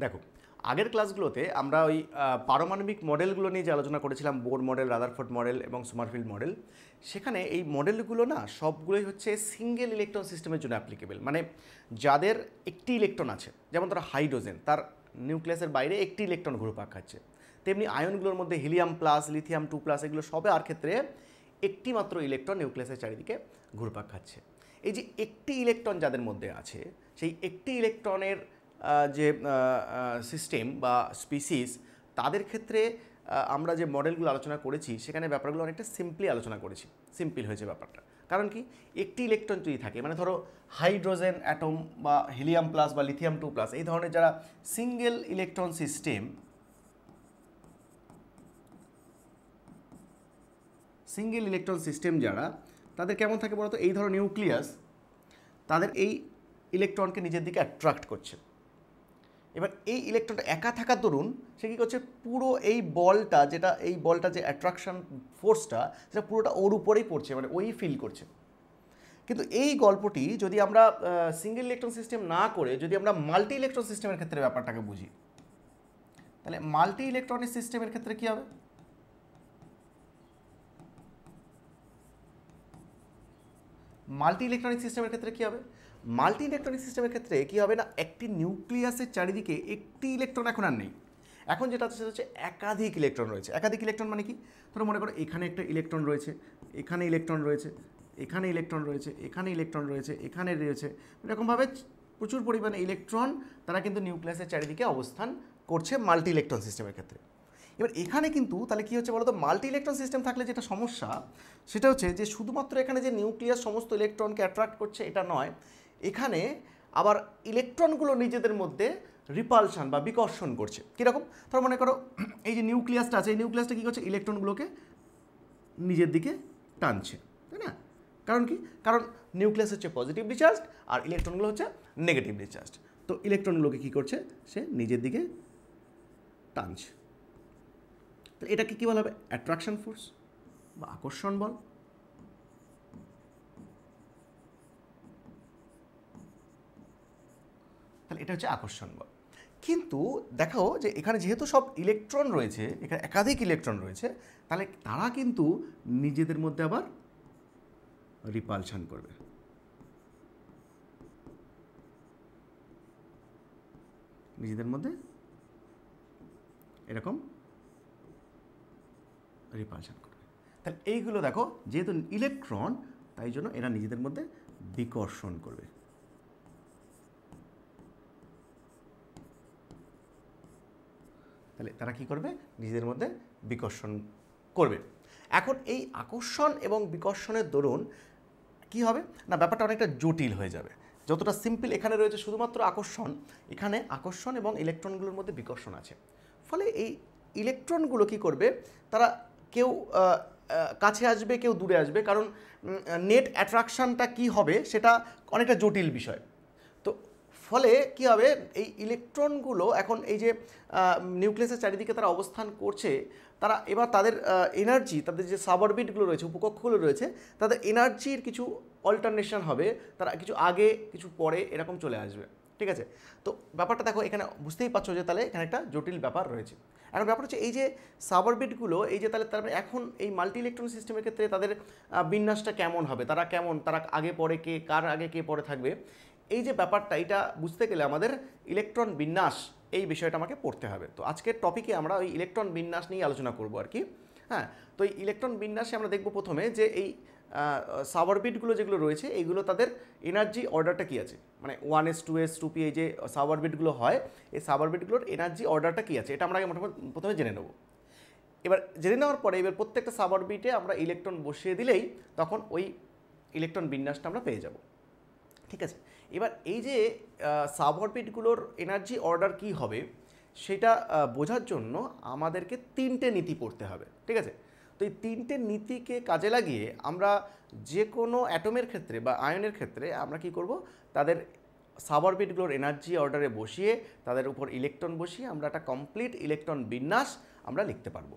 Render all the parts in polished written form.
দেখো, আগের ক্লাসগুলোতে আমরা ওই পারমাণবিক মডেলগুলো নিয়ে যে আলোচনা করেছিলাম, বোর মডেল, রাদারফোর্ড মডেল এবং সোমারফিল্ড মডেল, সেখানে এই মডেলগুলো না সবগুলোই হচ্ছে সিঙ্গেল ইলেকট্রন সিস্টেমের জন্য অ্যাপ্লিকেবল। মানে যাদের একটি ইলেকট্রন আছে, যেমন ধরো হাইড্রোজেন, তার নিউক্লিয়াসের বাইরে একটি ইলেকট্রন ঘুরপাক খাচ্ছে, তেমনি আয়নগুলোর মধ্যে হিলিয়াম প্লাস, লিথিয়াম 2+, এগুলো সবে আর ক্ষেত্রে একটি মাত্র ইলেকট্রন নিউক্লিয়াসের চারিদিকে ঘুরপাক খাচ্ছে। এই যে একটি ইলেকট্রন যাদের মধ্যে আছে, সেই একটি ইলেকট্রনের যে সিস্টেম বা স্পিসিস, তাদের ক্ষেত্রে আমরা যে মডেলগুলো আলোচনা করেছি সেখানে ব্যাপারগুলো অনেকটা সিম্পলি আলোচনা করেছি, সিম্পল হয়েছে ব্যাপারটা। কারণ কি, একটি ইলেকট্রন যদি থাকে, মানে ধরো হাইড্রোজেন অ্যাটম বা হিলিয়াম প্লাস বা লিথিয়াম 2+, এই ধরনের যারা সিঙ্গেল ইলেকট্রন সিস্টেম যারা, তাদের কেমন থাকে বলতো, এই ধরো নিউক্লিয়াস তাদের এই ইলেকট্রনকে নিজের দিকে অ্যাট্রাক্ট করছে। এবার এই ইলেকট্রনটা একা থাকার দরুন সে কী করছে, পুরো এই বলটা, যেটা এই বলটা যে অ্যাট্রাকশন ফোর্সটা, সেটা পুরোটা ওর উপরেই পড়ছে, মানে ওই ফিল করছে। কিন্তু এই গল্পটি যদি আমরা সিঙ্গেল ইলেকট্রন সিস্টেম না করে যদি আমরা মাল্টি ইলেকট্রন সিস্টেমের ক্ষেত্রে ব্যাপারটাকে বুঝি, তাহলে মাল্টি ইলেকট্রনিক সিস্টেমের ক্ষেত্রে কী হবে? মাল্টি ইলেকট্রনিক সিস্টেমের ক্ষেত্রে কী হবে? মাল্টি ইলেকট্রনিক সিস্টেমের ক্ষেত্রে কী হবে না, একটি নিউক্লিয়াসের চারিদিকে একটি ইলেকট্রন এখন আর নেই। এখন যেটা আছে সেটা হচ্ছে একাধিক ইলেকট্রন রয়েছে। একাধিক ইলেকট্রন মানে কি? ধরো মনে করো এখানে একটা ইলেকট্রন রয়েছে, এখানে ইলেকট্রন রয়েছে, এখানে ইলেকট্রন রয়েছে, এখানে ইলেকট্রন রয়েছে, এখানে রয়েছে, এরকমভাবে প্রচুর পরিমাণে ইলেকট্রন তারা কিন্তু নিউক্লিয়াসের চারিদিকে অবস্থান করছে মাল্টি ইলেকট্রন সিস্টেমের ক্ষেত্রে। এবার এখানে কিন্তু তাহলে কী হচ্ছে বলো তো, মাল্টি ইলেকট্রন সিস্টেম থাকলে যেটা সমস্যা সেটা হচ্ছে যে শুধুমাত্র এখানে যে নিউক্লিয়াস সমস্ত ইলেকট্রনকে অ্যাট্রাক্ট করছে এটা নয়, এখানে আবার ইলেকট্রনগুলো নিজেদের মধ্যে রিপালশন বা বিকর্ষণ করছে। কীরকম? ধরো মনে করো এই যে নিউক্লিয়াসটা আছে, এই নিউক্লিয়াসটা কী করছে, ইলেকট্রনগুলোকে নিজের দিকে টানছে, তাই না? কারণ কি? কারণ নিউক্লিয়াস হচ্ছে পজিটিভলি চার্জড আর ইলেকট্রনগুলো হচ্ছে নেগেটিভলি চার্জড। তো ইলেকট্রনগুলোকে কী করছে, সে নিজের দিকে টানছে। তো এটাকে কী বলা হবে? অ্যাট্রাকশন ফোর্স বা আকর্ষণ বল। তাহলে এটা হচ্ছে আকর্ষণ বল। কিন্তু দেখো যে এখানে যেহেতু সব ইলেকট্রন রয়েছে, এখানে একাধিক ইলেকট্রন রয়েছে, তাহলে তারা কিন্তু নিজেদের মধ্যে আবার রিপালশন করবে। নিজেদের মধ্যে এরকম রিপালশন করবে। তাহলে এইগুলো দেখো, যেহেতু ইলেকট্রন, তাই জন্য এরা নিজেদের মধ্যে বিকর্ষণ করবে। তাহলে তারা কি করবে? নিজেদের মধ্যে বিকর্ষণ করবে। এখন এই আকর্ষণ এবং বিকর্ষণের দরুন কি হবে না, ব্যাপারটা অনেকটা জটিল হয়ে যাবে। যতটা সিম্পল এখানে রয়েছে শুধুমাত্র আকর্ষণ, এখানে আকর্ষণ এবং ইলেকট্রনগুলোর মধ্যে বিকর্ষণ আছে। ফলে এই ইলেকট্রনগুলো কি করবে, তারা কেউ কাছে আসবে, কেউ দূরে আসবে, কারণ নেট অ্যাট্রাকশানটা কি হবে সেটা অনেকটা জটিল বিষয়। তো ফলে কি হবে, এই ইলেকট্রনগুলো এখন এই যে নিউক্লিয়াসের চারিদিকে তারা অবস্থান করছে, তারা এবার তাদের এনার্জি, তাদের যে সাবঅরবিটগুলো রয়েছে, উপকক্ষগুলো রয়েছে, তাদের এনার্জির কিছু অল্টারনেশন হবে, তারা কিছু আগে কিছু পরে এরকম চলে আসবে। ঠিক আছে? তো ব্যাপারটা দেখো, এখানে বুঝতেই পারছো যে তাহলে এখানে একটা জটিল ব্যাপার রয়েছে। এখন ব্যাপার হচ্ছে এই যে সাবঅরবিটগুলো, এই যে তাহলে তার এখন এই মাল্টি ইলেকট্রন সিস্টেমের ক্ষেত্রে তাদের বিন্যাসটা কেমন হবে, তারা কেমন, তারা আগে পরে কে, কার আগে কে পরে থাকবে, এই যে ব্যাপারটা, এটা বুঝতে গেলে আমাদের ইলেকট্রন বিন্যাস এই বিষয়টা আমাকে পড়তে হবে। তো আজকের টপিকে আমরা ওই ইলেকট্রন বিন্যাস নিয়ে আলোচনা করব আর কি। হ্যাঁ, তো এই ইলেকট্রন বিন্যাসে আমরা দেখব প্রথমে যে এই সাবঅরবিটগুলো যেগুলো রয়েছে, এইগুলো তাদের এনার্জি অর্ডারটা কী আছে, মানে 1s 2s 2p, এই যে সাবঅরবিটগুলো হয়, এই সাবঅরবিটগুলোর এনার্জি অর্ডারটা কী আছে, এটা আমরা আগে প্রথমে জেনে নেব। এবার জেনে নেওয়ার পরে এবার প্রত্যেকটা সাবঅরবিটে আমরা ইলেকট্রন বসিয়ে দিলেই তখন ওই ইলেকট্রন বিন্যাসটা আমরা পেয়ে যাব। ঠিক আছে? এবার এই যে সাবঅরবিটগুলোর এনার্জি অর্ডার কী হবে সেটা বোঝার জন্য আমাদেরকে 3টে নীতি পড়তে হবে। ঠিক আছে? তো এই 3টে নীতিকে কাজে লাগিয়ে আমরা যে কোনো অ্যাটমের ক্ষেত্রে বা আয়নের ক্ষেত্রে আমরা কি করব, তাদের সাবঅরবিটগুলোর এনার্জি অর্ডারে বসিয়ে তাদের উপর ইলেকট্রন বসিয়ে আমরা একটা কমপ্লিট ইলেকট্রন বিন্যাস আমরা লিখতে পারবো।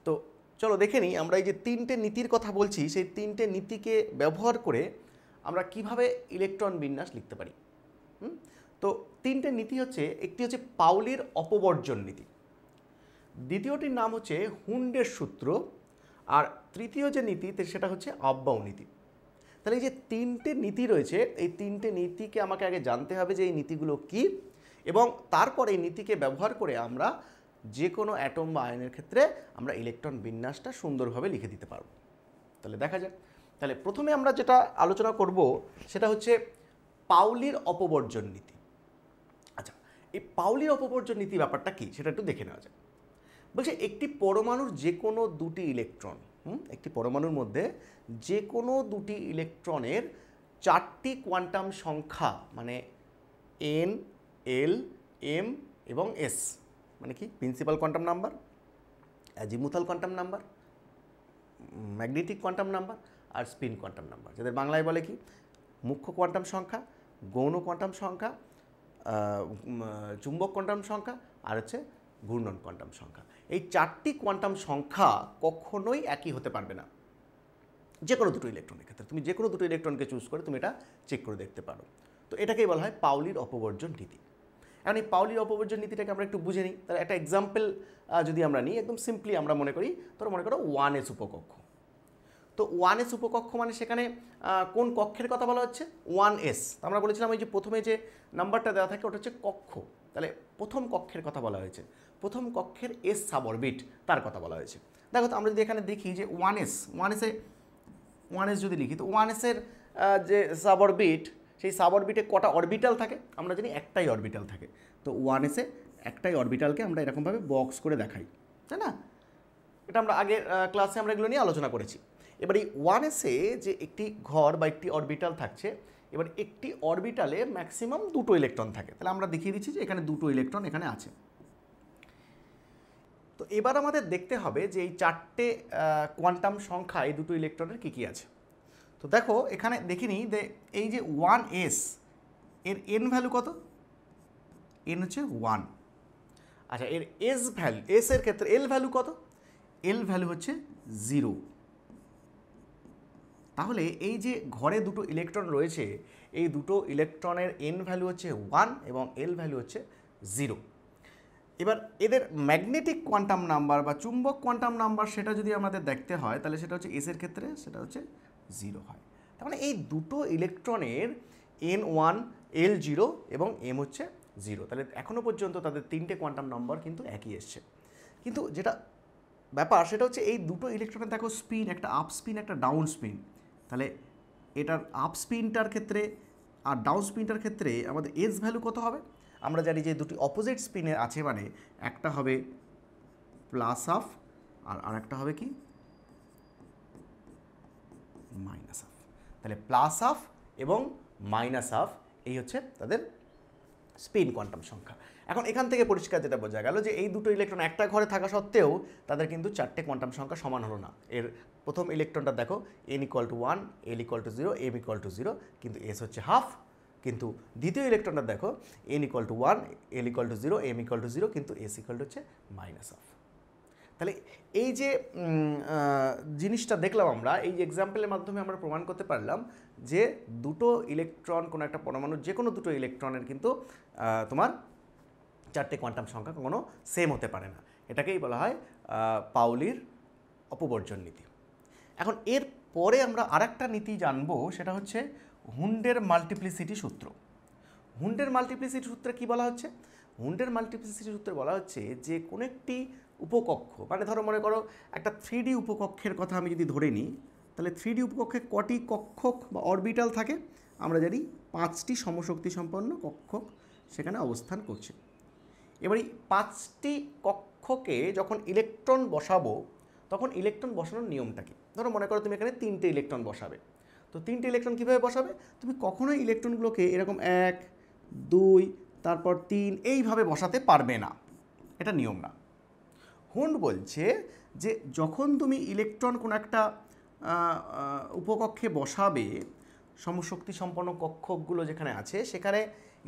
তো চলো দেখে নিই, আমরা এই যে 3টে নীতির কথা বলছি, সেই 3টে নীতিকে ব্যবহার করে আমরা কিভাবে ইলেকট্রন বিন্যাস লিখতে পারি। তো তিনটে নীতি হচ্ছে, একটি হচ্ছে পাউলির অপবর্জন নীতি, দ্বিতীয়টির নাম হচ্ছে হুন্ডের সূত্র, আর তৃতীয় যে নীতি সেটা হচ্ছে আব্বাউ নীতি। তাহলে এই যে তিনটে নীতি রয়েছে, এই তিনটে নীতিকে আমাকে আগে জানতে হবে যে এই নীতিগুলো কি, এবং তারপর এই নীতিকে ব্যবহার করে আমরা যে কোনো অ্যাটম বা আয়নের ক্ষেত্রে আমরা ইলেকট্রন বিন্যাসটা সুন্দরভাবে লিখে দিতে পারব। তাহলে দেখা যাক। তাহলে প্রথমে আমরা যেটা আলোচনা করব সেটা হচ্ছে পাউলির অপবর্জন নীতি। আচ্ছা, এই পাউলির অপবর্জন নীতি ব্যাপারটা কি সেটা একটু দেখে নেওয়া যায়। বলছে একটি পরমাণুর যে কোনো দুটি ইলেকট্রন, একটি পরমাণুর মধ্যে যে কোনো দুটি ইলেকট্রনের চারটি কোয়ান্টাম সংখ্যা, মানে এন, এল, এম এবং এস, মানে কি principal quantum number, azimuthal quantum number, magnetic quantum number আর স্পিন কোয়ান্টাম নাম্বার, যাদের বাংলায় বলে কি মুখ্য কোয়ান্টাম সংখ্যা, গৌণ কোয়ান্টাম সংখ্যা, চুম্বক কোয়ান্টাম সংখ্যা আর হচ্ছে ঘূর্ণন কোয়ান্টাম সংখ্যা। এই চারটি কোয়ান্টাম সংখ্যা কখনোই একই হতে পারবে না যে কোনো দুটো ইলেকট্রনের ক্ষেত্রে। তুমি যে কোনো দুটো ইলেকট্রনকে চুজ করে তুমি এটা চেক করে দেখতে পারো। তো এটাকেই বলা হয় পাউলির অপবর্জন নীতি। এখন এই পাউলির অপবর্জন নীতিটাকে আমরা একটু বুঝে নিই। তাহলে একটা এক্সাম্পল যদি আমরা নিই, একদম সিম্পলি আমরা মনে করি, তোমরা মনে করো 1s উপকক্ষ। তো 1s উপকক্ষ মানে সেখানে কোন কক্ষের কথা বলা হচ্ছে? 1s। আমরা বলেছিলাম এই যে প্রথমে যে নাম্বারটা দেওয়া থাকে ওটা হচ্ছে কক্ষ, তাহলে প্রথম কক্ষের কথা বলা হয়েছে, প্রথম কক্ষের এস সাবঅরবিট তার কথা বলা হয়েছে। দেখো তো আমরা যদি এখানে দেখি যে 1s যদি লিখি, তো 1s-এর যে সাবঅরবিট, সেই সাবঅরবিটে কটা অরবিটাল থাকে? আমরা জানি একটাই অরবিটাল থাকে। তো 1s-এ একটাই অরবিটালকে আমরা এরকমভাবে বক্স করে দেখাই, তাই না? এটা আমরা আগের ক্লাসে আমরা এগুলো নিয়ে আলোচনা করেছি। এবার এই 1s-এ যে একটি ঘর বা একটি অরবিটাল থাকছে, এবার একটি অরবিটালে ম্যাক্সিমাম দুটো ইলেকট্রন থাকে। তাহলে আমরা দেখিয়ে দিচ্ছি যে এখানে দুটো ইলেকট্রন এখানে আছে। তো এবার আমাদের দেখতে হবে যে এই চারটে কোয়ান্টাম সংখ্যা এই দুটো ইলেকট্রনের কী কী আছে। তো দেখো এখানে দেখিনি যে এই যে 1s এর এন ভ্যালু কত? এন হচ্ছে 1। আচ্ছা, এর এস ভ্যালু, এস এর ক্ষেত্রে এল ভ্যালু কত? এল ভ্যালু হচ্ছে 0। তাহলে এই যে ঘরে দুটো ইলেকট্রন রয়েছে, এই দুটো ইলেকট্রনের এন ভ্যালু হচ্ছে 1 এবং এল ভ্যালু হচ্ছে 0। এবার এদের ম্যাগনেটিক কোয়ান্টাম নাম্বার বা চুম্বক কোয়ান্টাম নাম্বার সেটা যদি আমাদের দেখতে হয়, তাহলে সেটা হচ্ছে এস এর ক্ষেত্রে সেটা হচ্ছে 0 হয়। তার মানে এই দুটো ইলেকট্রনের N1, L0 এবং M হচ্ছে 0। তাহলে এখনও পর্যন্ত তাদের তিনটে কোয়ান্টাম নাম্বার কিন্তু একই এসছে। কিন্তু যেটা ব্যাপার সেটা হচ্ছে এই দুটো ইলেকট্রনের দেখো স্পিন, একটা আপ স্পিন একটা ডাউন স্পিন। তাহলে এটার আপ স্পিনটার ক্ষেত্রে আর ডাউন স্পিনটার ক্ষেত্রে আমাদের এস ভ্যালু কত হবে? আমরা জানি যে দুটি অপোজিট স্পিনে আছে, মানে একটা হবে প্লাস হাফ আর আরেকটা হবে কি মাইনাস হাফ। তাহলে প্লাস হাফ এবং মাইনাস হাফ এই হচ্ছে তাদের স্পিন কোয়ান্টাম সংখ্যা। এখন এখান থেকে পরিষ্কার যেটা বোঝা গেল যে এই দুটো ইলেকট্রন একটা ঘরে থাকা সত্ত্বেও তাদের কিন্তু চারটে কোয়ান্টাম সংখ্যা সমান হলো না। এর প্রথম ইলেকট্রনটা দেখো n=1, l=0, m=0, কিন্তু s হচ্ছে হাফ। কিন্তু দ্বিতীয় ইলেকট্রনটা দেখো n=1, l=0, m=0, কিন্তু s হচ্ছে মাইনাস হাফ। তাহলে এই যে জিনিসটা দেখলাম আমরা, এই এক্সাম্পলের মাধ্যমে আমরা প্রমাণ করতে পারলাম যে দুটো ইলেকট্রন, কোনো একটা পরমাণুর যে কোনো দুটো ইলেকট্রনের কিন্তু তোমার চারটে কোয়ান্টাম সংখ্যা কখনো সেম হতে পারে না। এটাকেই বলা হয় পাউলির অপবর্জন নীতি। এখন এর পরে আমরা আরেকটা নীতি জানবো, সেটা হচ্ছে হুন্ডের মাল্টিপ্লিসিটি সূত্র। হুন্ডের মাল্টিপ্লিসিটি সূত্রে কি বলা হচ্ছে? হুন্ডের মাল্টিপ্লিসিটি সূত্রে বলা হচ্ছে যে কোনো একটি উপকক্ষ, মানে ধরো মনে করো একটা 3D উপকক্ষের কথা আমি যদি ধরে নিই, তাহলে 3D উপকক্ষে কটি কক্ষক বা অরবিটাল থাকে? আমরা জানি 5টি সমশক্তি সম্পন্ন কক্ষক সেখানে অবস্থান করছে। এবার এই 5টি কক্ষকে যখন ইলেকট্রন বসাবো, তখন ইলেকট্রন বসানোর নিয়মটা কি? ধরো মনে করো তুমি এখানে 3টে ইলেকট্রন বসাবে। তো 3টে ইলেকট্রন কীভাবে বসাবে? তুমি কখনোই ইলেকট্রনগুলোকে এরকম 1, 2, তারপর 3 এইভাবে বসাতে পারবে না, এটা নিয়ম না। হুন্ড বলছে যে যখন তুমি ইলেকট্রন কোনো একটা উপকক্ষে বসাবে, সমশক্তি সম্পন্ন কক্ষকগুলো যেখানে আছে সেখানে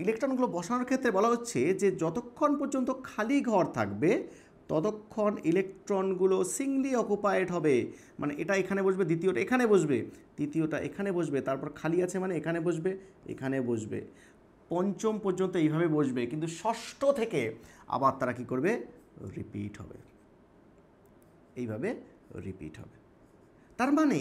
ইলেকট্রনগুলো বসানোর ক্ষেত্রে বলা হচ্ছে যে যতক্ষণ পর্যন্ত খালি ঘর থাকবে ততক্ষণ ইলেকট্রনগুলো সিঙ্গলি অকুপায়েড হবে। মানে এটা এখানে বসবে, দ্বিতীয়টা এখানে বসবে, তৃতীয়টা এখানে বসবে, তারপর খালি আছে মানে এখানে বসবে, এখানে বসবে। পঞ্চম পর্যন্ত এইভাবে বসবে, কিন্তু ষষ্ঠ থেকে আবার তারা কি করবে, রিপিট হবে, এইভাবে রিপিট হবে। তার মানে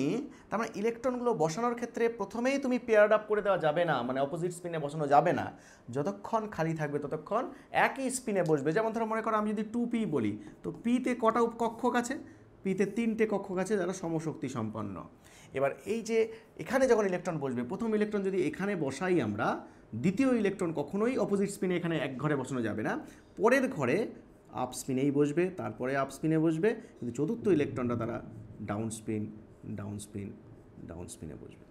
ইলেকট্রনগুলো বসানোর ক্ষেত্রে প্রথমেই তুমি পেয়ার্ড আপ করে দেওয়া যাবে না, মানে অপোজিট স্পিনে বসানো যাবে না। যতক্ষণ খালি থাকবে ততক্ষণ একই স্পিনে বসবে। যেমন ধরো মনে করো আমি যদি 2p বলি, তো পিতে কটা কক্ষক আছে, পিতে 3টে কক্ষক আছে যারা সমশক্তি সম্পন্ন। এবার এই যে এখানে যখন ইলেকট্রন বসবে, প্রথম ইলেকট্রন যদি এখানে বসাই আমরা, দ্বিতীয় ইলেকট্রন কখনোই অপোজিট স্পিনে এখানে এক ঘরে বসানো যাবে না, পরের ঘরে আপ স্পিনেই বসবে, তারপরে আপ স্পিনে বসবে, কিন্তু চতুর্থ ইলেকট্রনটা তারা down spin down spin down স্পিনে বসবে।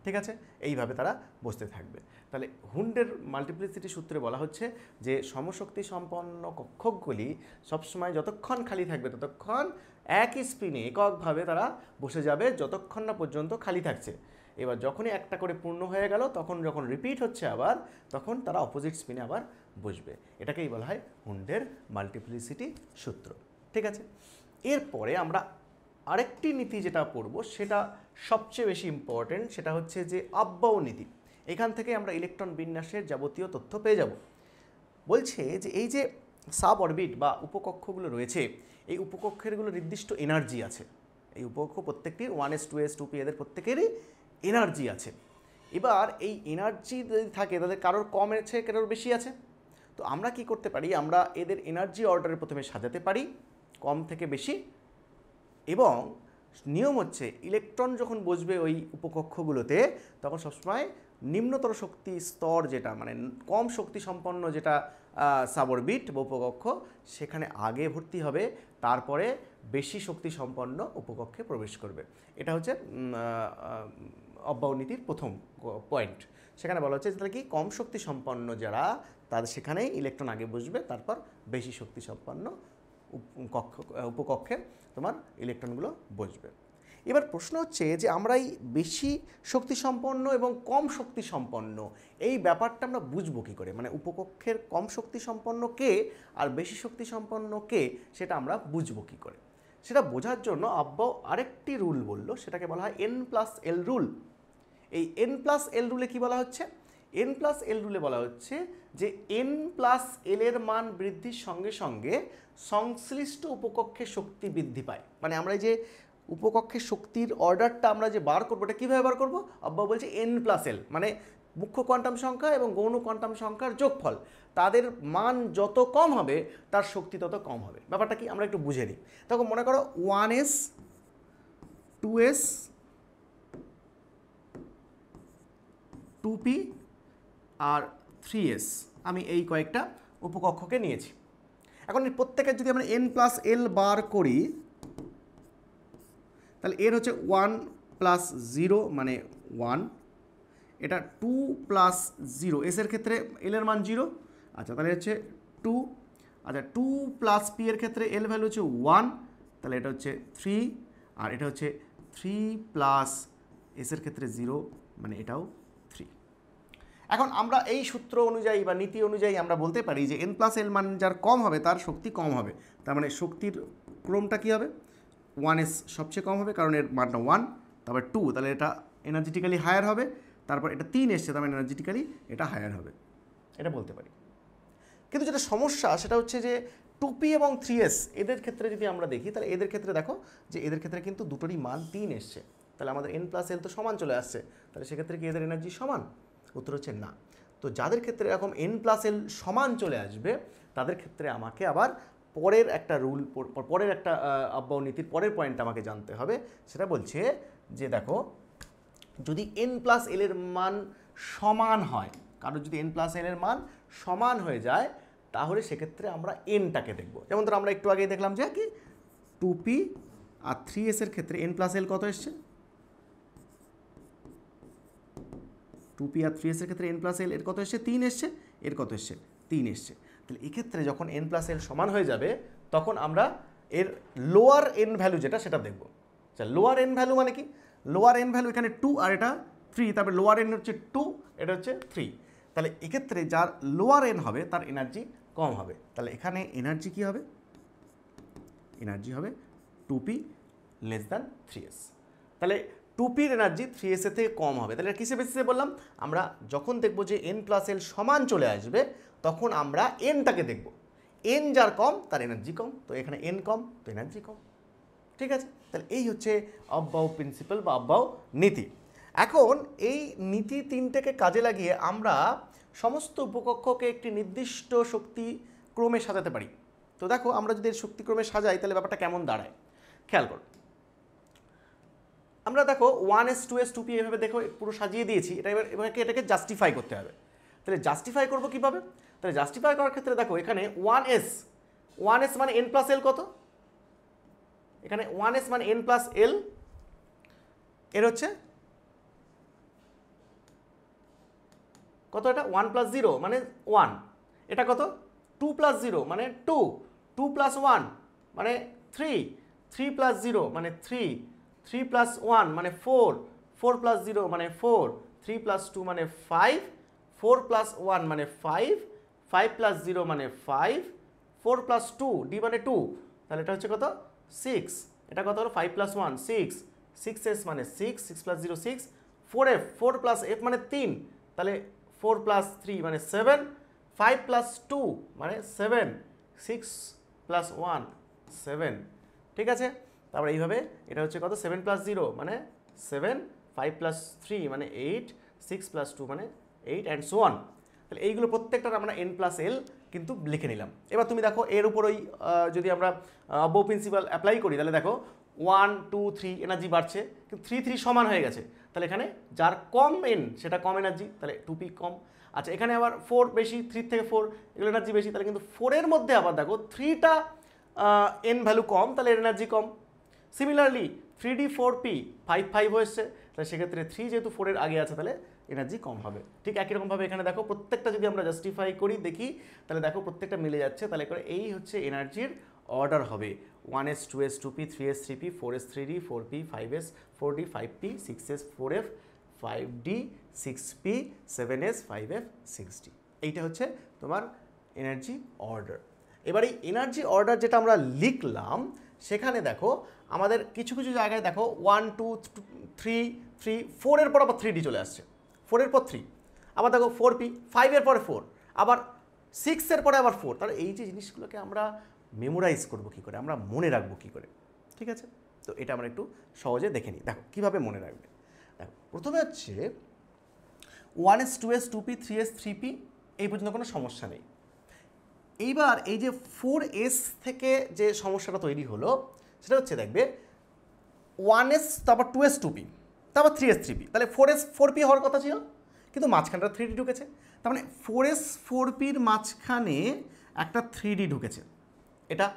ঠিক আছে, এইভাবে তারা বসতে থাকবে। তাহলে হুন্ডের মাল্টিপ্লিসিটি সূত্রে বলা হচ্ছে যে সমশক্তি সম্পন্ন কক্ষকগুলি সবসময় যতক্ষণ খালি থাকবে ততক্ষণ একই স্পিনে এককভাবে তারা বসে যাবে, যতক্ষণ না পর্যন্ত খালি থাকছে। এবার যখনই একটা করে পূর্ণ হয়ে গেল, তখন যখন রিপিট হচ্ছে আবার, তখন তারা অপোজিট স্পিনে আবার বসবে। এটাকেই বলা হয় হুন্ডের মাল্টিপ্লিসিটি সূত্র। ঠিক আছে, এরপরে আমরা আরেকটি নীতি যেটা পড়ব সেটা সবচেয়ে বেশি ইম্পর্টেন্ট, সেটা হচ্ছে যে আব্বাও নীতি। এখান থেকে আমরা ইলেকট্রন বিন্যাসের যাবতীয় তথ্য পেয়ে যাব। বলছে যে এই যে সাব অরবিট বা উপকক্ষগুলো রয়েছে, এই উপকক্ষেরগুলো নির্দিষ্ট এনার্জি আছে। এই উপকক্ষ প্রত্যেকটির 1s 2s 2p এদের প্রত্যেকেরই এনার্জি আছে। এবার এই এনার্জি যদি থাকে, তাদের কারোর কম আছে কারোর বেশি আছে। তো আমরা কি করতে পারি, আমরা এদের এনার্জি অর্ডারে প্রথমে সাজাতে পারি কম থেকে বেশি, এবং নিয়ম হচ্ছে ইলেকট্রন যখন বসবে ওই উপকক্ষগুলোতে, তখন সবসময় নিম্নতর শক্তি স্তর যেটা, মানে কম শক্তি সম্পন্ন যেটা সাবঅরবিট বা উপকক্ষ, সেখানে আগে ভর্তি হবে, তারপরে বেশি শক্তি সম্পন্ন উপকক্ষে প্রবেশ করবে। এটা হচ্ছে অব্যাও নীতির প্রথম পয়েন্ট। সেখানে বলা হচ্ছে তাহলে কি, কম শক্তি সম্পন্ন যারা, তাদের সেখানেই ইলেকট্রন আগে বসবে, তারপর বেশি শক্তি সম্পন্ন উপকক্ষে তোমার ইলেকট্রনগুলো বসবে। এবার প্রশ্ন হচ্ছে যে আমরা এই বেশি শক্তি সম্পন্ন এবং কম শক্তি সম্পন্ন এই ব্যাপারটা আমরা বুঝবো কী করে, মানে উপকক্ষের কম শক্তি সম্পন্ন কে আর বেশি শক্তি সম্পন্ন কে, সেটা আমরা বুঝবো কী করে। সেটা বোঝার জন্য আব্বাও আরেকটি রুল বলল, সেটাকে বলা হয় n+l রুল। এই n+l রুলে কি বলা হচ্ছে, n+l রুলে বলা হচ্ছে যে n+l এর মান বৃদ্ধির সঙ্গে সঙ্গে সংশ্লিষ্ট উপকক্ষের শক্তি বৃদ্ধি পায়। মানে আমরা এই যে উপকক্ষের শক্তির অর্ডারটা আমরা যে বার করবো, এটা কীভাবে বার করবো, আব্বাও বলছে n+l, মানে মুখ্য কোয়ান্টাম সংখ্যা এবং গৌণ কোয়ান্টাম সংখ্যার যোগফল, তাদের মান যত কম হবে তার শক্তি তত কম হবে। ব্যাপারটা কি আমরা একটু বুঝে নিই। তখন মনে করো 1s 2s 2p আর 3s, আমি এই কয়েকটা উপকক্ষকে নিয়েছি। এখন এই প্রত্যেকের যদি আমরা n+l বার করি, তাহলে এর হচ্ছে 1+0 মানে 1, এটা 2+0, এসের ক্ষেত্রে এল এর মান 0, আচ্ছা তাহলে হচ্ছে 2, আচ্ছা 2+p এর ক্ষেত্রে এল ভ্যালু হচ্ছে 1, তাহলে এটা হচ্ছে 3, আর এটা হচ্ছে 3+ এসের ক্ষেত্রে 0 মানে এটাও 3। এখন আমরা এই সূত্র অনুযায়ী বা নীতি অনুযায়ী আমরা বলতে পারি যে n+l মান যার কম হবে তার শক্তি কম হবে। তার মানে শক্তির ক্রমটা কী হবে, 1s সবচেয়ে কম হবে কারণ এর মানটা 1, তারপর 2, তাহলে এটা এনার্জিটিক্যালি হায়ার হবে, তারপর এটা 3 এসছে, তার মানে এনার্জিটিক্যালি এটা হায়ার হবে, এটা বলতে পারি। কিন্তু যেটা সমস্যা সেটা হচ্ছে যে 2p এবং 3s এদের ক্ষেত্রে যদি আমরা দেখি, তাহলে এদের ক্ষেত্রে দেখো যে এদের ক্ষেত্রে কিন্তু দুটোরই মান 3 এসছে, তাহলে আমাদের n+l তো সমান চলে আসছে, তাহলে সেক্ষেত্রে কি এদের এনার্জি সমান? উত্তর হচ্ছে না। তো যাদের ক্ষেত্রে এরকম n+l সমান চলে আসবে, তাদের ক্ষেত্রে আমাকে আবার পরের একটা রুল, পরের একটা আব্বাও নীতির পরের পয়েন্ট আমাকে জানতে হবে। সেটা বলছে যে দেখো, যদি n+l এর মান সমান হয়, কারণ যদি n+l এর মান সমান হয়ে যায়, তাহলে সেক্ষেত্রে আমরা nটাকে দেখব। যেমন ধরো আমরা একটু আগেই দেখলাম যে কি 2p আর 3s এর ক্ষেত্রে n+l কত এসছে, 2p আর 3s এর ক্ষেত্রে n+l এর কত এসছে, 3 এসছে, এর কত এসছে, 3 এসছে। তাহলে এক্ষেত্রে যখন n+l সমান হয়ে যাবে, তখন আমরা এর লোয়ার n ভ্যালু যেটা সেটা দেখব। আচ্ছা লোয়ার n ভ্যালু মানে কি, লোয়ার n ভ্যালু এখানে 2 আর এটা 3, তারপরে লোয়ার n হচ্ছে 2, এটা হচ্ছে 3। তাহলে এক্ষেত্রে যার লোয়ার n হবে তার এনার্জি কম হবে। তাহলে এখানে এনার্জি কি হবে, এনার্জি হবে 2p < 3s। তাহলে 2pর এনার্জি 3s এর থেকে কম হবে। তাহলে কিসে বেসিসে বললাম? আমরা যখন দেখব যে n প্লাস এল সমান চলে আসবে তখন আমরা এনটাকে দেখব, এন যার কম তার এনার্জি কম, তো এখানে এন কম তো এনার্জি কম। ঠিক আছে, তাহলে এই হচ্ছে অব্বাও প্রিন্সিপাল বা অব্বাও নীতি। এখন এই নীতি তিনটেকে কাজে লাগিয়ে আমরা সমস্ত উপকক্ষকে একটি নির্দিষ্ট শক্তি ক্রমে সাজাতে পারি। তো দেখো আমরা যদি এর শক্তি ক্রমে সাজাই তাহলে ব্যাপারটা কেমন দাঁড়ায় খেয়াল করো। আমরা দেখো 1s 2s 2p এভাবে দেখো পুরো সাজিয়ে দিয়েছি, এটাকে জাস্টিফাই করতে হবে। তাহলে জাস্টিফাই করবো কীভাবে? তাহলে জাস্টিফাই করার ক্ষেত্রে দেখো এখানে 1s মানে n প্লাস এল কত, এখানে 1s মানে n প্লাস এল, এর হচ্ছে কত, এটা 1 প্লাস 0 মানে 1, এটা কত 2 প্লাস 0 মানে 2, 2 প্লাস 1 মানে 3, 3 প্লাস 0 মানে 3, 3 প্লাস 1 মানে 4, 4 প্লাস 0 মানে 4, 3 প্লাস 2 মানে 5, 4 প্লাস 1 মানে 5, 5 প্লাস 0 মানে 5, 4 প্লাস 2 ডি মানে 2, তাহলে এটা হচ্ছে কত 6, এটা কত হলো 5 প্লাস 1 6, 6s মানে 6, 6 প্লাস 0 6, 4f 4 প্লাস f মানে 3, তাহলে 4 প্লাস 3 মানে 7, 5 প্লাস 2 মানে 7, 6 প্লাস 1 7। ঠিক আছে, তারপরে এইভাবে এটা হচ্ছে কত 7 প্লাস 0 মানে 7, 5 প্লাস 3 মানে 8, 6 প্লাস 2 মানে 8 অ্যান্ড সো অন। তাহলে এইগুলো প্রত্যেকটার আমরা n প্লাস এল কিন্তু লিখে নিলাম। এবার তুমি দেখো এর উপরই যদি আমরা অব্বাও প্রিন্সিপাল অ্যাপ্লাই করি তাহলে দেখো 1 2 3 এনার্জি বাড়ছে, কিন্তু 3 3 সমান হয়ে গেছে, তাহলে এখানে যার কম n সেটা কম এনার্জি, তাহলে 2p কম। আচ্ছা এখানে আবার 4 বেশি, 3 থেকে 4 এগুলো এনার্জি বেশি, তাহলে কিন্তু 4 এর মধ্যে আবার দেখো 3টা n ভ্যালু কম, তাহলে এনার্জি কম। সিমিলারলি 3d 4p 5 5 হয়েছে, তাহলে সেক্ষেত্রে 3 যেহেতু 4 এর আগে আছে তাহলে এনার্জি কম হবে। ঠিক একই রকমভাবে এখানে দেখো প্রত্যেকটা যদি আমরা জাস্টিফাই করি দেখি তাহলে দেখো প্রত্যেকটা মিলে যাচ্ছে, তাহলে করে এই হচ্ছে এনার্জির অর্ডার হবে 1s 2s 2p 3s 3p 4s 3d 4p 5s 4d 5p 6s 4f 5d 6p 7s 5f 6d। এইটা হচ্ছে তোমার এনার্জি অর্ডার। এবার এই এনার্জি অর্ডার যেটা আমরা লিখলাম সেখানে দেখো আমাদের কিছু কিছু জায়গায় দেখো 1 2 3 3 4 এর পর আবার 3d চলে আসছে, 4 এর পর 3, আবার দেখো 4p 5 এর পরে 4, আবার 6 এর পরে আবার 4। তাহলে এই যে জিনিসগুলোকে আমরা মেমোরাইজ করবো কী করে, আমরা মনে রাখবো কী করে, ঠিক আছে? তো এটা আমরা একটু সহজে দেখে নিই। দেখো কীভাবে মনে রাখবে। দেখো প্রথমে হচ্ছে 1s 2s 2p 3s 3p এই পর্যন্ত কোনো সমস্যা নেই। এইবার এই যে 4s থেকে যে সমস্যাটা তৈরি হলো সেটা হচ্ছে দেখবে 1s তারপর 2s 2p তারপর 3s 3p, তাহলে 4s 4p হওয়ার কথা ছিল কিন্তু মাঝখানটা 3d ঢুকেছে, তার মানে 4s 4pর মাঝখানে একটা 3d ঢুকেছে এটা।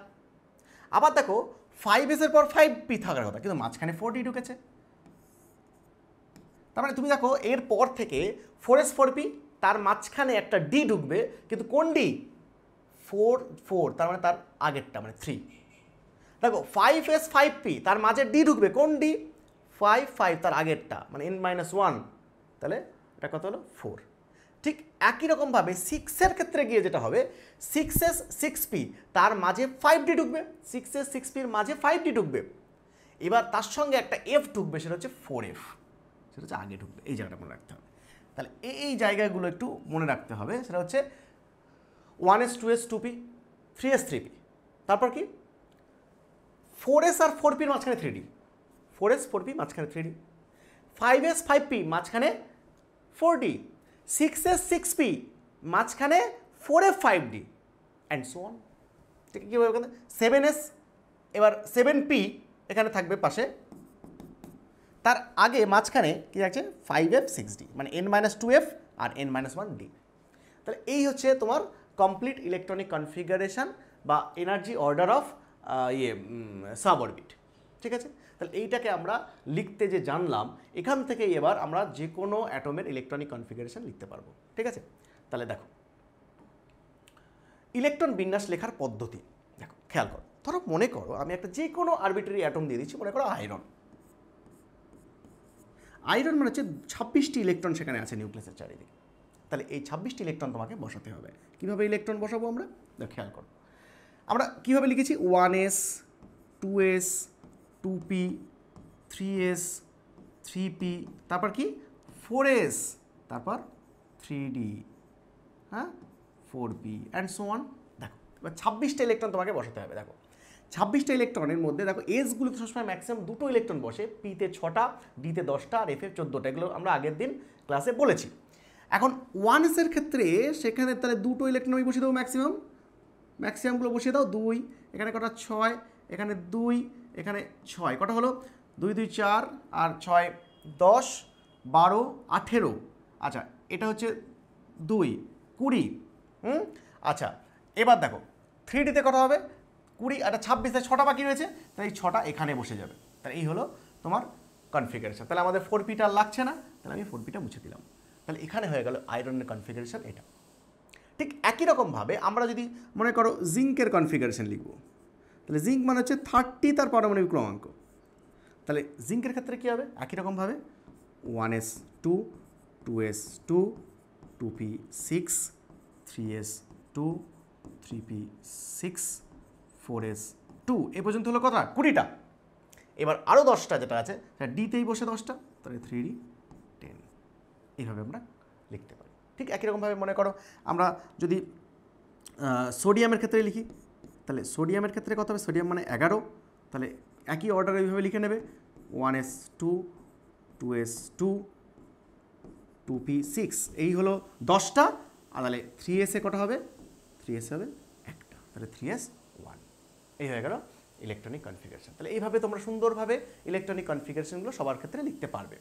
আবার দেখো 5s এর পর 5p থাকার কথা কিন্তু মাঝখানে 4d ঢুকেছে, তার মানে তুমি দেখো এর পর থেকে 4s 4p তার মাঝখানে একটা d ঢুকবে, কিন্তু কোন d 4 4 তার মানে তার আগেরটা মানে 3। দেখো 5s 5p তার মাঝে d ঢুকবে, কোন d 5 5 তার আগেরটা মানে n-1, তাহলে এটা কত হলো 4। ঠিক একই রকমভাবে 6 এর ক্ষেত্রে গিয়ে যেটা হবে 6s 6p তার মাঝে 5d ঢুকবে, 6s 6pর মাঝে 5d ঢুকবে, এবার তার সঙ্গে একটা f ঢুকবে সেটা হচ্ছে 4f, সেটা হচ্ছে আগে ঢুকবে। এই জায়গাটা মনে রাখতে হবে। তাহলে এই জায়গাগুলো একটু মনে রাখতে হবে। সেটা হচ্ছে 1s 2s 2p 3s 3p, তারপর কি 4s আর 4pর মাঝখানে 3d, 4s 4p মাঝখানে 3d, 5s 5p মাঝখানে 4d, 6s 6p মাঝখানে 4f 5d and so on. ঠিক কী হবে? 7s এবার 7p এখানে থাকবে পাশে, তার আগে মাঝখানে কী আছে 5f 6d মানে n-2f আর n-1d। তাহলে এই হচ্ছে তোমার কমপ্লিট ইলেকট্রনিক কনফিগারেশন বা এনার্জি অর্ডার অফ সাবঅরবিট। ঠিক আছে, তাহলে এইটাকে আমরা লিখতে যে জানলাম এখান থেকেই এবার আমরা যে কোনো অ্যাটমের ইলেকট্রনিক কনফিগারেশন লিখতে পারবো। ঠিক আছে, তাহলে দেখো ইলেকট্রন বিন্যাস লেখার পদ্ধতি দেখো খেয়াল করো। ধরো মনে করো আমি একটা যে কোনো আরবিটারি অ্যাটম দিয়ে দিচ্ছি, মনে করো আয়রন। আয়রন মানে হচ্ছে 26টি ইলেকট্রন সেখানে আছে নিউক্লিয়াসের চারিদিকে। তাহলে এই 26টি ইলেকট্রন তোমাকে বসাতে হবে। কীভাবে ইলেকট্রন বসাবো আমরা দেখো খেয়াল করো। আমরা কীভাবে লিখেছি 1s 2s 2p 3s 3p, তারপর কি 4s, তারপর 3d, হ্যাঁ 4p অ্যান্ড সো অন। দেখো এবার 26টা ইলেকট্রন তোমাকে বসাতে হবে। দেখো 26টা ইলেকট্রনের মধ্যে দেখো এসগুলোতে সবসময় ম্যাক্সিমাম 2টো ইলেকট্রন বসে, পিতে 6টা, ডিতে 10টা আর এফে 14টা। এগুলো আমরা আগের দিন ক্লাসে বলেছি। এখন 1s-এর ক্ষেত্রে সেখানে তাহলে 2টো ইলেকট্রন আমি বসিয়ে দেবো ম্যাক্সিমামগুলো বসিয়ে দাও। 2, এখানে কটা 6, এখানে 2, এখানে 6, কটা হলো 2 2 4 আর 6 10 12 18। আচ্ছা এটা হচ্ছে 2 20। আচ্ছা এবার দেখো 3D-তে কটা হবে 20 আর 26, 6টা বাকি রয়েছে, তাহলে এই 6টা এখানে বসে যাবে। তাহলে এই হলো তোমার কনফিগারেশন। তাহলে আমাদের 4p-টা লাগছে না, তাহলে আমি 4p-টা মুছে দিলাম। তাহলে এখানে হয়ে গেল আয়রনের কনফিগারেশন এটা। ঠিক একই রকমভাবে আমরা যদি মনে করো জিঙ্কের কনফিগারেশন লিখব, তাহলে জিঙ্ক মানে হচ্ছে 30 তার পারমাণবিক ক্রমাঙ্ক। তাহলে জিঙ্কের ক্ষেত্রে কী হবে একই রকমভাবে 1s2 2s2 2p6 3s2 3p6 4s2 এ পর্যন্ত হলো কথা 20টা। এবার আরও 10টা যেটা আছে সেটা ডিতেই বসে 10টা, তাহলে 3d 10। এইভাবে আমরা লিখতে পারি। ঠিক একই রকমভাবে মনে করো আমরা যদি সোডিয়ামের ক্ষেত্রে লিখি, তাহলে সোডিয়ামের ক্ষেত্রে কত হবে, সোডিয়াম মানে 11, তাহলে একই অর্ডারে এইভাবে লিখে নেবে 1s2 2s2 2p6, এই হলো 10টা। আর তাহলে 3s-এ কটা হবে 3s-এ হবে একটা, তাহলে 3s1। এই হয়ে গেল ইলেকট্রনিক কনফিগারেশন। তাহলে এইভাবে তোমরা সুন্দরভাবে ইলেকট্রনিক কনফিগারেশনগুলো সবার ক্ষেত্রে লিখতে পারবে।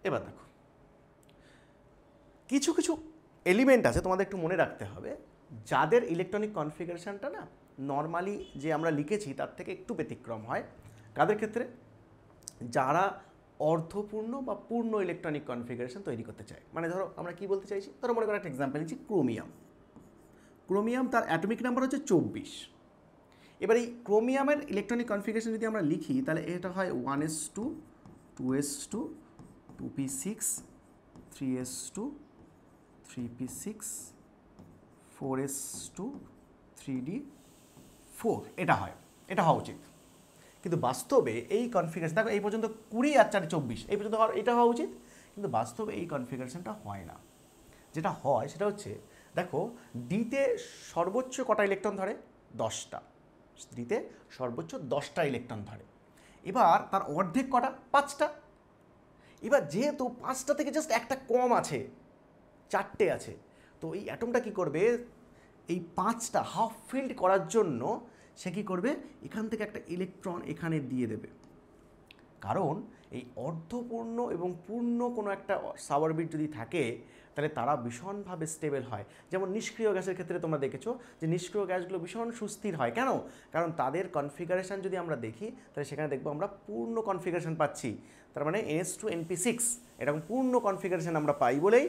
এবার দেখো কিছু কিছু এলিমেন্ট আছে তোমাদের একটু মনে রাখতে হবে, যাদের ইলেকট্রনিক কনফিগারেশনটা না নর্মালি যে আমরা লিখেছি তার থেকে একটু ব্যতিক্রম হয়। কাদের ক্ষেত্রে, যারা অর্ধপূর্ণ বা পূর্ণ ইলেকট্রনিক কনফিগারেশন তৈরি করতে চায়। মানে ধরো আমরা কি বলতে চাইছি, ধরো মনে করো একটা এক্সাম্পল নিচ্ছি ক্রোমিয়াম, তার অ্যাটমিক নাম্বার হচ্ছে 24। এবার এই ক্রোমিয়ামের ইলেকট্রনিক কনফিগারেশন যদি আমরা লিখি তাহলে এটা হয় 1s2 2s2 2p6 3s2 3p6 4s2 3d4, এটা হয়, এটা হওয়া উচিত। কিন্তু বাস্তবে এই কনফিগারেশন দেখো এই পর্যন্ত 20 আর 4 24 এই পর্যন্ত এটা হওয়া উচিত, কিন্তু বাস্তবে এই কনফিগারেশনটা হয় না। যেটা হয় সেটা হচ্ছে দেখো ডিতে সর্বোচ্চ কটা ইলেকট্রন ধরে 10টা, ডিতে সর্বোচ্চ 10টা ইলেকট্রন ধরে। এবার তার অর্ধেক কটা 5টা। এবার যেহেতু 5টা থেকে জাস্ট একটা কম আছে, 4টে আছে, তো এই অ্যাটমটা কি করবে, এই 5টা হাফ ফিল্ড করার জন্য সে কী করবে, এখান থেকে একটা ইলেকট্রন এখানে দিয়ে দেবে। কারণ এই অর্ধপূর্ণ এবং পূর্ণ কোনো একটা সাবঅরবিট যদি থাকে তাহলে তারা ভীষণভাবে স্টেবল হয়। যেমন নিষ্ক্রিয় গ্যাসের ক্ষেত্রে তোমরা দেখেছো যে নিষ্ক্রিয় গ্যাসগুলো ভীষণ সুস্থির হয়। কেন? কারণ তাদের কনফিগারেশন যদি আমরা দেখি তাহলে সেখানে দেখবো আমরা পূর্ণ কনফিগারেশন পাচ্ছি। তার মানে NH2NP6 এরকম পূর্ণ কনফিগারেশন আমরা পাই বলেই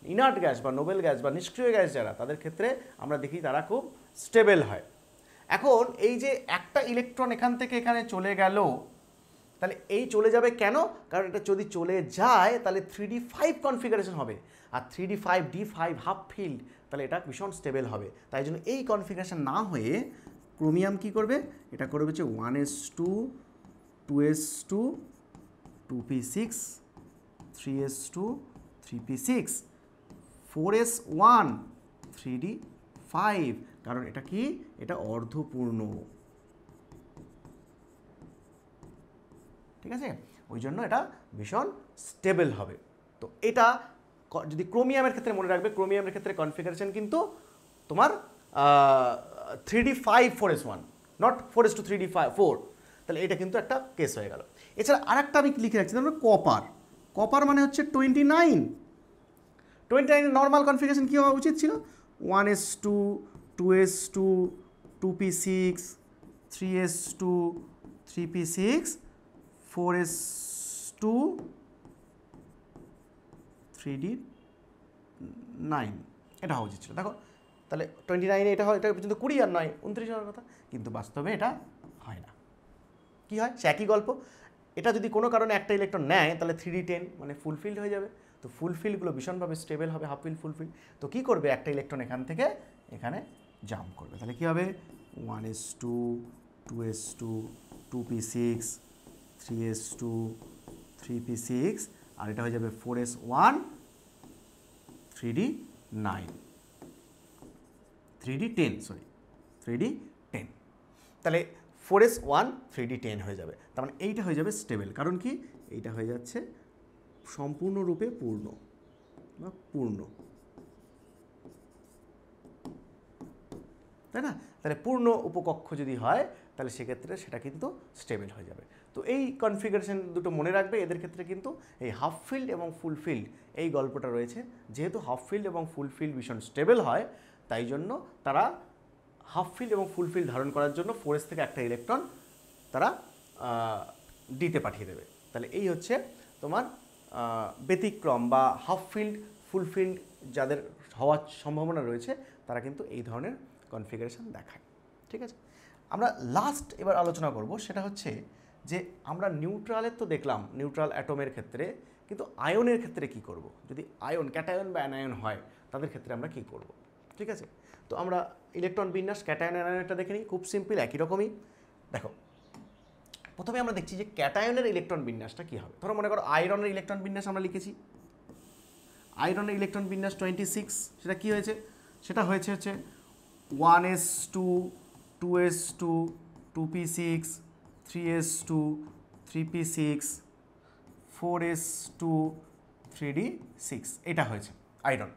ইনার্ট গ্যাস বা নোবেল গ্যাস বা নিষ্ক্রিয় গ্যাস যারা, তাদের ক্ষেত্রে আমরা দেখি তারা খুব স্টেবল হয়। এখন এই যে একটা ইলেকট্রন এখান থেকে এখানে চলে গেল, তাহলে এই চলে যাবে কেন? কারণ এটা যদি চলে যায় তাহলে 3d5 কনফিগারেশন হবে, আর 3d5 d5 হাফ ফিল্ড, তাহলে এটা ভীষণ স্টেবল হবে। তাই জন্য এই কনফিগারেশন না হয়ে ক্রোমিয়াম কি করবে, এটা করবে হচ্ছে 1s2 2s2 2p6 3s2 3p6 4s1 3d5, কারণ এটা কি, এটা অর্ধপূর্ণ। ঠিক আছে, ওই জন্য এটা ভীষণ স্টেবল হবে। তো এটা যদি ক্রোমিয়ামের ক্ষেত্রে মনে রাখবে, ক্রোমিয়ামের ক্ষেত্রে কনফিগারেশন কিন্তু তোমার 3d5 4s1, not 4s2 3d4। তাহলে এটা কিন্তু একটা কেস হয়ে গেল। এছাড়া আরেকটা আমি লিখে রাখছি, তাহলে কপার মানে হচ্ছে 29 নর্মাল কনফিগারেশন কী হওয়া উচিত ছিল, 1s2 2s2 2p6 3s2 3p6 4s2 3d9, এটা হওয়া উচিত ছিল। দেখো তাহলে 29 এটা হয়, এটা পর্যন্ত 20 আর 9 29 হওয়ার কথা, কিন্তু বাস্তবে এটা হয় না। কি হয়, সে একই গল্প। এটা যদি কোনো কারণে একটা ইলেকট্রন নেয় তাহলে 3d10 মানে ফুলফিল্ড হয়ে যাবে। তো ফুলফিল্ডগুলো ভীষণভাবে স্টেবল হবে, হাফ ফিল্ড ফুলফিল্ড। তো কী করবে, একটা ইলেকট্রন এখান থেকে এখানে জাম্প করবে, তাহলে কী হবে 1s2 2s2 2p6 3s2 3p6 আর এটা হয়ে যাবে 4s1 3d9 3d10 sorry 3d10 তাহলে 4s1 3d10 হয়ে যাবে। তার মানে এইটা হয়ে যাবে স্টেবল, কারণ কি এইটা হয়ে যাচ্ছে সম্পূর্ণরূপে পূর্ণ বা পূর্ণ, তাই না? তাহলে পূর্ণ উপকক্ষ যদি হয় তাহলে সেক্ষেত্রে সেটা কিন্তু স্টেবল হয়ে যাবে। তো এই কনফিগারেশন দুটো মনে রাখবে, এদের ক্ষেত্রে কিন্তু এই হাফ ফিল্ড এবং ফুল ফিল্ড এই গল্পটা রয়েছে। যেহেতু হাফ ফিল্ড এবং ফুল ফিল্ড ভীষণ স্টেবল হয়, তাই জন্য তারা হাফ ফিল্ড এবং ফুল ফিল্ড ধারণ করার জন্য 4s থেকে একটা ইলেকট্রন তারা ডিতে পাঠিয়ে দেবে। তাহলে এই হচ্ছে তোমার ব্যতিক্রম বা হাফ ফিল্ড ফুল ফিল্ড যাদের হওয়ার সম্ভাবনা রয়েছে তারা কিন্তু এই ধরনের কনফিগারেশন দেখায়। ঠিক আছে, আমরা লাস্ট এবার আলোচনা করব, সেটা হচ্ছে যে আমরা নিউট্রালের তো দেখলাম নিউট্রাল অ্যাটমের ক্ষেত্রে, কিন্তু আয়নের ক্ষেত্রে কি করব? যদি আয়ন ক্যাটায়ন বা অ্যানায়ন হয় তাদের ক্ষেত্রে আমরা কি করব? ঠিক আছে, তো আমরা ইলেকট্রন বিন্যাস ক্যাটায়ন অ্যানায়নটা দেখে নিই, খুব সিম্পল, একই রকমই। দেখো, প্রথমে আমরা দেখছি যে ক্যাটায়নের ইলেকট্রন বিন্যাসটা কী হবে। ধরো মনে করো আয়রনের ইলেকট্রন বিন্যাস আমরা লিখেছি, আয়রনের ইলেকট্রন বিন্যাস 26, সেটা কি হয়েছে? সেটা হয়েছে 1s2 2s2 2p6 3s2 3p6 4s2 3d6, এটা হয়েছে আয়রন।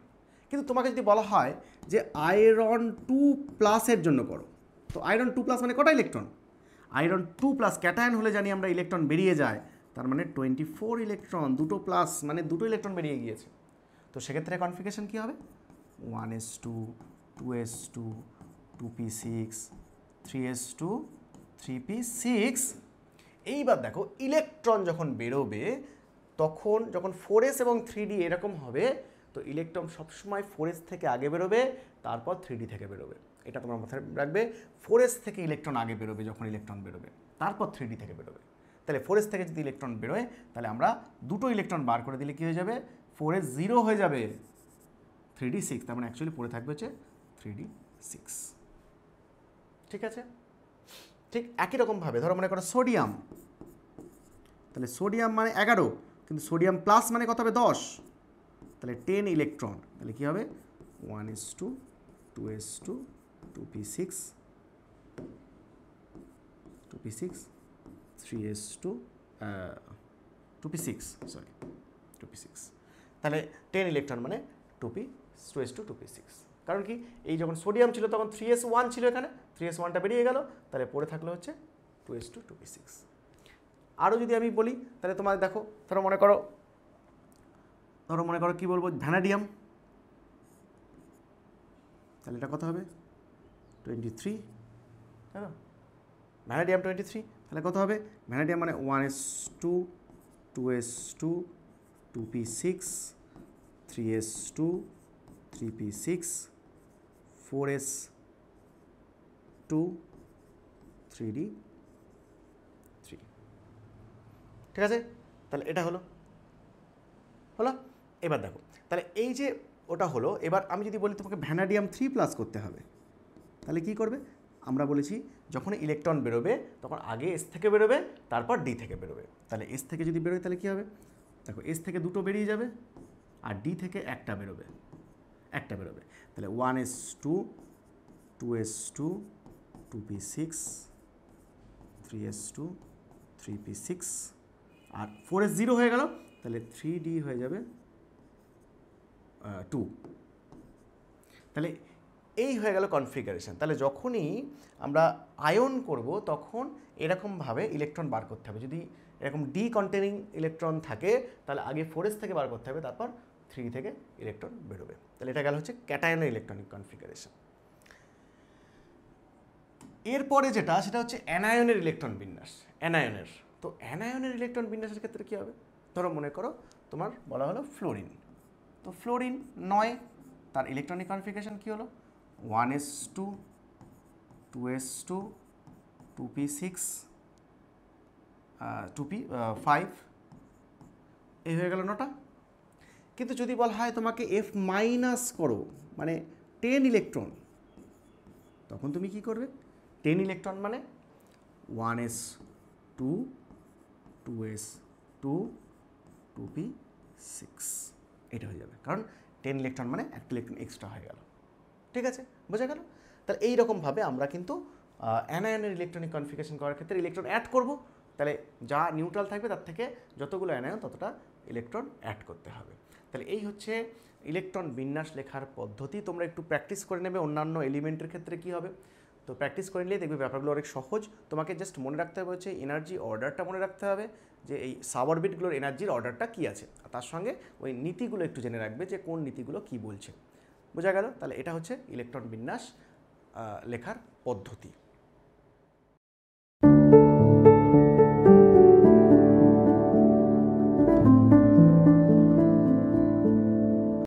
কিন্তু তোমাকে যদি বলা হয় যে আয়রন 2+ জন্য করো, তো আয়রন 2+ মানে কটা ইলেকট্রন? আয়রন 2+ ক্যাটায়ন হলে জানি আমরা ইলেকট্রন বেরিয়ে যায়, তার মানে 24 ইলেকট্রন, দুটো প্লাস মানে দুটো ইলেকট্রন বেরিয়ে গিয়েছে। তো সেক্ষেত্রে কনফিগারেশন কী হবে? 1s2 2s2 2p6 3s2 3p6। এইবার দেখো ইলেকট্রন যখন বেরোবে তখন যখন 4s এবং 3d এরকম হবে, তো ইলেকট্রন সবসময় 4s থেকে আগে বেরোবে, তারপর 3d থেকে বেরোবে। এটা তোমার মাথায় রাখবে, 4s থেকে ইলেকট্রন আগে বেরোবে যখন ইলেকট্রন বেরোবে, তারপর 3d থেকে বেরোবে। তাহলে 4s থেকে যদি ইলেকট্রন বেরোয় তাহলে আমরা দুটো ইলেকট্রন বার করে দিলে কী হয়ে যাবে? 4s 0 হয়ে যাবে, 3d 6, তার মানে অ্যাকচুয়ালি পড়ে থাকবে হচ্ছে 3d 6। ঠিক আছে, ঠিক একই রকমভাবে ধরো মনে করো সোডিয়াম, তাহলে সোডিয়াম মানে 11, কিন্তু সোডিয়াম প্লাস মানে কত হবে? 10, তাহলে 10 ইলেকট্রন, তাহলে কী হবে? 1s2 2s2 2p6 2p6 3s2 2p6 sorry 2p6, তাহলে 10 ইলেকট্রন মানে 2s2 2p6। কারণ কি এই যখন সোডিয়াম ছিল তখন 3s1 ছিল, এখানে 3s1টা বেরিয়ে গেল, তাহলে পড়ে থাকলো হচ্ছে 2s2 2p6। আরও যদি আমি বলি তাহলে তোমার দেখো, ধরো মনে করো কী বলবো, ভ্যানাডিয়াম, তাহলে এটা কত হবে? 23, তাই না? ভ্যানাডিয়াম 23, তাহলে কত হবে? ভ্যানাডিয়াম মানে 1s2 2s2 2p6 3s2 3p6 4s2 3d3। ঠিক আছে, তাহলে এটা হলো। এবার দেখো, তাহলে এই যে ওটা হলো, এবার আমি যদি বলি তোমাকে ভ্যানাডিয়াম 3+ করতে হবে, তাহলে কি করবে? আমরা বলেছি যখন ইলেকট্রন বেরোবে তখন আগে এস থেকে বেরোবে, তারপর ডি থেকে বেরোবে। তাহলে এস থেকে যদি বেরোয় তাহলে কী হবে? দেখো, এস থেকে দুটো বেরিয়ে যাবে আর ডি থেকে একটা বেরোবে, তাহলে 1s2 2s2 2p6 3s2 3p6 আর 4s 0 হয়ে গেল, তাহলে 3d হয়ে যাবে 2। তাহলে এই হয়ে গেল কনফিগারেশন। তাহলে যখনই আমরা আয়ন করব তখন এরকমভাবে ইলেকট্রন বার করতে হবে। যদি এরকম ডি কন্টেনিং ইলেকট্রন থাকে তাহলে আগে 4s থেকে বার করতে হবে, তারপর 3 থেকে ইলেকট্রন বেরোবে। তাহলে এটা গেল হচ্ছে ক্যাটায়নের ইলেকট্রনিক কনফিগারেশন। এরপরে যেটা, সেটা হচ্ছে অ্যানায়নের ইলেকট্রন বিন্যাস। অ্যানায়নের, তো অ্যানায়নের ইলেকট্রন বিন্যাসের ক্ষেত্রে কী হবে? ধরো মনে করো তোমার বলা হলো ফ্লোরিন, তো ফ্লোরিন 9, তার ইলেকট্রনিক কনফিগারেশন কী হলো? 1s2 2s2 2p6 2p5, এই হয়ে গেল 9টা। কিন্তু যদি বলা হয় তোমাকে F- করো মানে 10 ইলেকট্রন, তখন তুমি কি করবে? 10 ইলেকট্রন মানে 1s2 2 2s 2 2p 6 এটা হয়ে যাবে, কারণ 10 ইলেকট্রন মানে একটা ইলেকট্রন এক্সট্রা হয়ে গেল। ঠিক আছে, বোঝা গেল? তাহলে এইরকমভাবে আমরা কিন্তু অ্যানায়নের ইলেকট্রনিক কনফিগারেশন করার ক্ষেত্রে ইলেকট্রন অ্যাড করব, তাহলে যা নিউট্রাল থাকবে তার থেকে যতগুলো অ্যানায়ন ততটা ইলেকট্রন অ্যাড করতে হবে। তাহলে এই হচ্ছে ইলেকট্রন বিন্যাস লেখার পদ্ধতি। তোমরা একটু প্র্যাকটিস করে নেবে অন্যান্য এলিমেন্টের ক্ষেত্রে কী হবে। তো প্র্যাকটিস করে নিলে দেখবে ব্যাপারগুলো অনেক সহজ। তোমাকে জাস্ট মনে রাখতে হবে হচ্ছে এনার্জি অর্ডারটা মনে রাখতে হবে, যে এই সাবঅরবিটগুলোর এনার্জির অর্ডারটা কী আছে, আর তার সঙ্গে ওই নীতিগুলো একটু জেনে রাখবে যে কোন নীতিগুলো কী বলছে। বোঝা গেল? তাহলে এটা হচ্ছে ইলেকট্রন বিন্যাস লেখার পদ্ধতি।